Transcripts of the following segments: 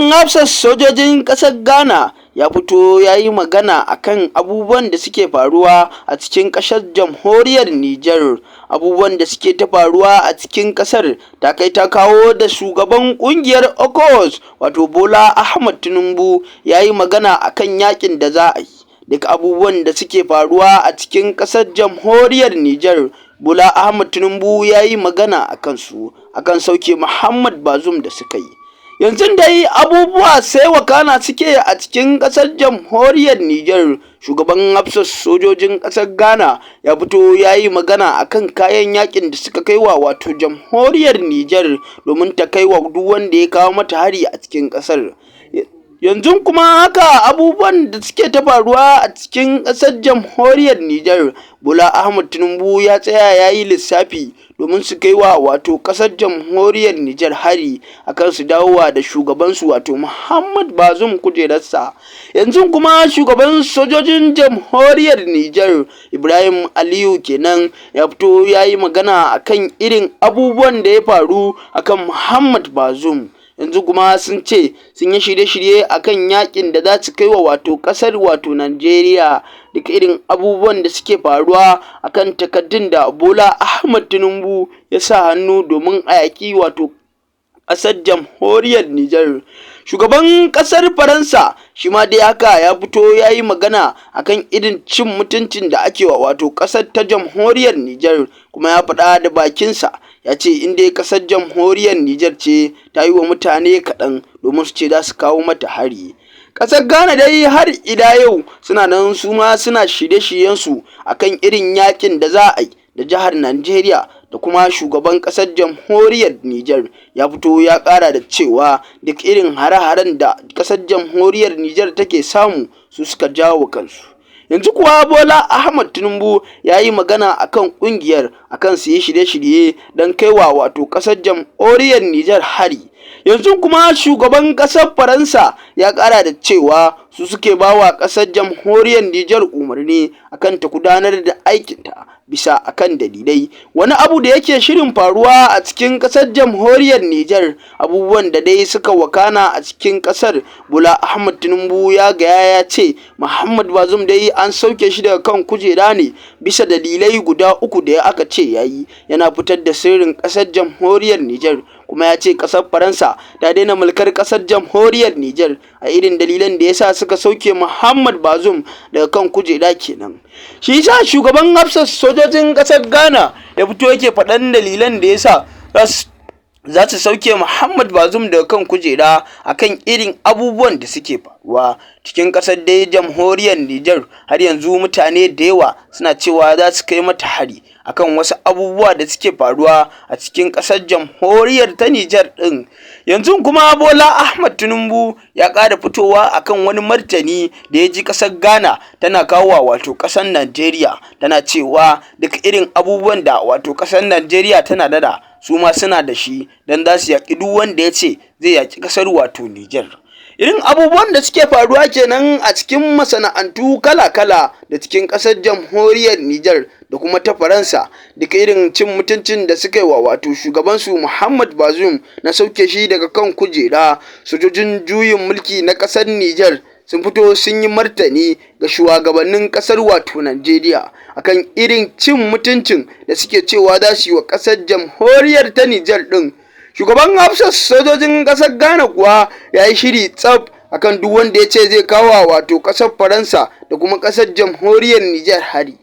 Shugaban hafsat sojojin ƙasar Ghana ya fito ya yi magana akan abubuwan da suke faruwa a cikin ƙasar jamhuriyar Nijar. Abubuwan da suke ta faruwa a cikin ƙasar ta kai ta kawo da shugaban ƙungiyar ECOWAS wato Bola Ahmed Tinubu ya yi magana akan yakin da za a yi. Duk abubuwan da suke faruwa a cikin ƙasar jamhuriyar Nijar, Bola Ahmed Tinubu ya yi magana akan su, akan sauke Muhammad Bazoum da suka yi. Yanzu dai abubuwa sai wakana suke a cikin ƙasar jamhuriyar Nijar. Shugaban hafsat sojojin ƙasar Ghana ya fito ya yi magana akan kayan yakin da suka kai wa wato jamhuriyar Nijar domin ta kai wa duk wanda ya kawo mata hari a cikin ƙasar. Yanzu kuma haka abubuwan da suke ta faruwa a cikin ƙasar jamhuriyar Nijar, Bola Ahmed Tinubu ya tsaya ya yi lissafi domin su kai wa wato ƙasar jamhuriyar Nijar hari akan su dawowa da shugabansu wato Muhammad Bazoum kujerarsa. Yanzu kuma shugaban sojojin jamhuriyar Nijar Ibrahim Aliyu kenan ya fito ya yi magana akan irin abubuwan da ya faru akan Muhammad Bazoum. Yanzu kuma sun ce sun yi shirye-shirye akan yakin da za su kai wa wato kasar wato Najeriya. Duk irin abubuwan da suke faruwa akan takaddun da Bola Ahmed Tinubu ya sa hannu domin a yaki wato ƙasar jamhuriyar Nijar. Shugaban ƙasar Faransa shi ma dai haka ya fito ya yi magana akan irin cin mutuncin da ake wa wato ƙasar ta jamhuriyar Nijar, kuma ya faɗa da bakinsa ya ce in dai ƙasar jamhuriyar Nijar ce ta yi wa mutane kaɗan domin su ce za su kawo mata hari. Ƙasar Ghana dai har ila yau suna nan su ma suna shirye-shiryensu akan irin yakin da za a yi da jihar Najeriya da kuma shugaban ƙasar jamhuriyar Nijar ya fito ya ƙara da cewa duk irin hare-haren da ƙasar jamhuriyar Nijar take samu su suka jawo kansu. Yanzu kuwa Bola Ahmed Tinubu ya yi magana akan ƙungiyar akan su yi shirye-shirye don kaiwa wato ƙasar jamhuriyar Nijar hari. Yanzu kuma shugaban ƙasar Faransa ya ƙara da cewa su suke bawa ƙasar jamhuriyar Nijar umarni akan ta gudanar da aikinta bisa akan dalilai. Wani abu da yake shirin faruwa a cikin ƙasar jamhuriyar Nijar, abubuwan da dai suka wakana a cikin ƙasar, Bola Ahmed Tinubu ya gaya ya ce Muhammad Bazoum dai an sauke shi daga kan kujera ne bisa dalilai guda uku da aka ce yayi yana fitar da sirrin ƙasar jamhuriyar Nijar, kuma ya ce ƙasar Faransa ta daina mulkar ƙasar jamhuriyar Nijar a irin dalilan da yasa suka sauke Muhammad Bazoum daga kan kujera kenan. Shi yasa shugaban hafsat sojojin ƙasar Ghana ya fito yake faɗan dalilan da yasa za su sauke Muhammad Bazoum daga kan kujera akan irin abubuwan da suke faruwa cikin ƙasar dai jamhuriyar Nijar. Har yanzu mutane da yawa suna cewa za su kai mata hari akan wasu abubuwa da suke faruwa a cikin ƙasar jamhuriyar ta Nijar ɗin. Yanzu kuma Bola Ahmed Tinubu ya ƙara fitowa akan wani martani da ya ji ƙasar Ghana tana kawowa wato ƙasar Najeriya, tana cewa duk irin abubuwan da wato ƙasar Najeriya tana da su ma suna da shi don za su yaƙi duk wanda ya ce zai yaƙi ƙasar wato Nijar. Irin abubuwan da suke faruwa kenan a cikin masana'antu kala-kala da cikin ƙasar jamhuriyar Nijar da kuma ta Faransa. Duka irin cin mutuncin da suka yi wa wato shugabansu Muhammad Bazoum na sauke shi daga kan kujera. Sojojin juyin mulki na ƙasar Nijar sun fito sun yi martani ga shugabannin ƙasar wato Najeriya akan irin cin mutuncin da suke cewa za su yi wa ƙasar jamhuriyar ta Nijar ɗin. Shugaban hafsat sojojin ƙasar Ghana kuwa ya yi shiri tsaf akan duk wanda ya ce zai kawo wato ƙasar Faransa da kuma ƙasar jamhuriyar Nijar hari.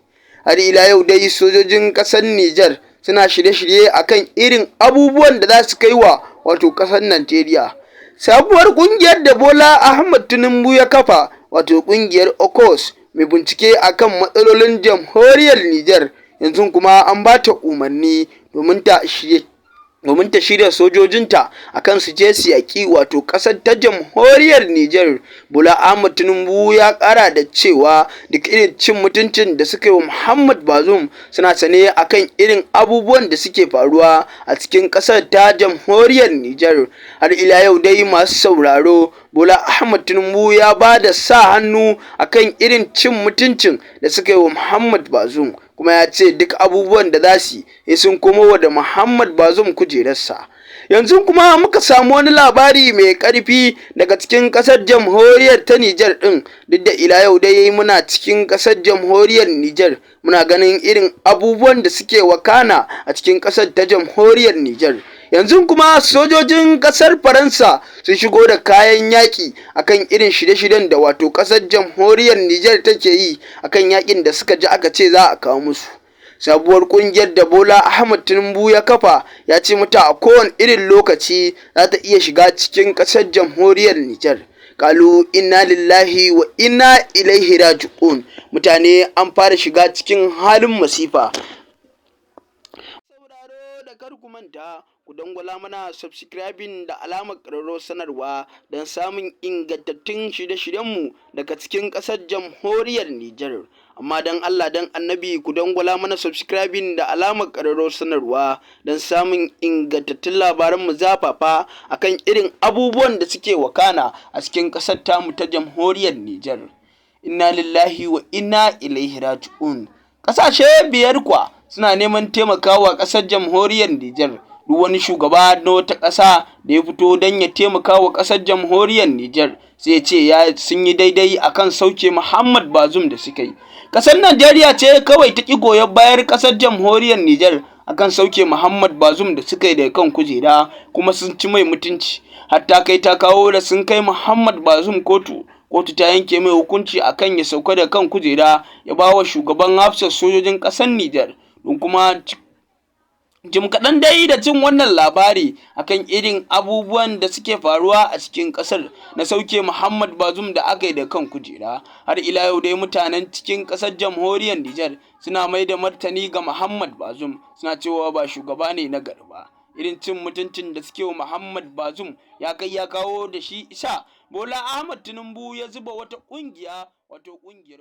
Har ila yau dai sojojin ƙasar Nijar suna shirye-shirye akan irin abubuwan da za su kai wa wato ƙasar Najeriya. Sabuwar ƙungiyar da Bola Ahmed Tinubu ya kafa wato ƙungiyar ECOWAS mai bincike akan matsalolin jamhuriyar Nijar, yanzu kuma an ba ta umarni domin ta shirya sojojinta akan su je su yaƙi wato ƙasar ta jamhuriyar Nijar. Bola Ahmed Tinubu ya ƙara da cewa duk irin cin mutuncin da suka yi wa Muhammad Bazoum suna sane akan irin abubuwan da suke faruwa a cikin ƙasar ta jamhuriyar Nijar. Har ila yau dai masu sauraro, Bola Ahmed Tinubu ya ba da sa hannu akan irin cin mutuncin da suka yi wa Muhammad Bazoum, kuma ya ce duk abubuwan da za su yi sun komo da Muhammad Bazoum kujerarsa. Yanzu kuma muka samu wani labari mai ƙarfi daga cikin ƙasar jamhuriyar ta Nijar ɗin, duk da ila yau dai muna cikin ƙasar jamhuriyar Nijar, muna ganin irin abubuwan da suke wakana a cikin ƙasar ta jamhuriyar Nijar. Yanzu kuma sojojin ƙasar Faransa sun shigo da kayan yaƙi akan irin shirye-shiryen da wato ƙasar jamhuriyar Nijar take yi akan yaƙin da suka ji aka ce za a kawo musu. Sabuwar ƙungiyar da Bola Ahmed Tinubu ya kafa ya ce mata a kowane irin lokaci za ta iya shiga cikin ƙasar jamhuriyar Nijar. Kalu inna lillahi wa inna ilaihi raji'un. Mutane an fara shiga cikin halin masifa. Sauraro da kar ku manta ku dangwala mana subscribing da alamar ƙararrawar sanarwa don samun ingantattun shirye-shiryenmu daga cikin ƙasar jamhuriyar Nijar. Amma don Allah don annabi ku dangwala mana subscribing da alamar ƙararrawar sanarwa don samun ingantattun labaranmu zafafa akan irin abubuwan da suke wakana a cikin ƙasar tamu ta jamhuriyar Nijar. Inna lillahi wa inna ilaihi raji'un. Ƙasashe biyar kwa suna neman taimakawa ƙasar jamhuriyar Nijar. Duk wani shugaba na wata ƙasa da ya fito don ya taimaka wa ƙasar jamhuriyar Nijar sai ce sun yi daidai akan sauke Muhammad Bazoum da suka yi. Ƙasar Najeriya ce kawai ta ƙi goyon bayar ƙasar jamhuriyar Nijar akan sauke Muhammad Bazoum da suka yi daga kan kujera, kuma sun ci mai mutunci. Hatta kai ta kawo da sun kai Muhammad Bazoum kotu ta yanke mai hukunci akan ya sauka da kan kujera ya ba wa shugaban hafsar sojojin ƙasar Nijar. Don kuma jim kaɗan dai da cin wannan labari akan irin abubuwan da suke faruwa a cikin ƙasar na sauke Muhammad Bazoum da aka yi da kan kujera, har ila yau dai mutanen cikin ƙasar jamhuriyar Nijar suna mai da martani ga Muhammad Bazoum, suna cewa ba shugaba ne na gari ba. Irin cin mutuncin da suke wa Muhammad Bazoum ya kai ya kawo da shi isa Bola Ahmed Tinubu ya zuba wata ƙungiya, wato ƙungiyar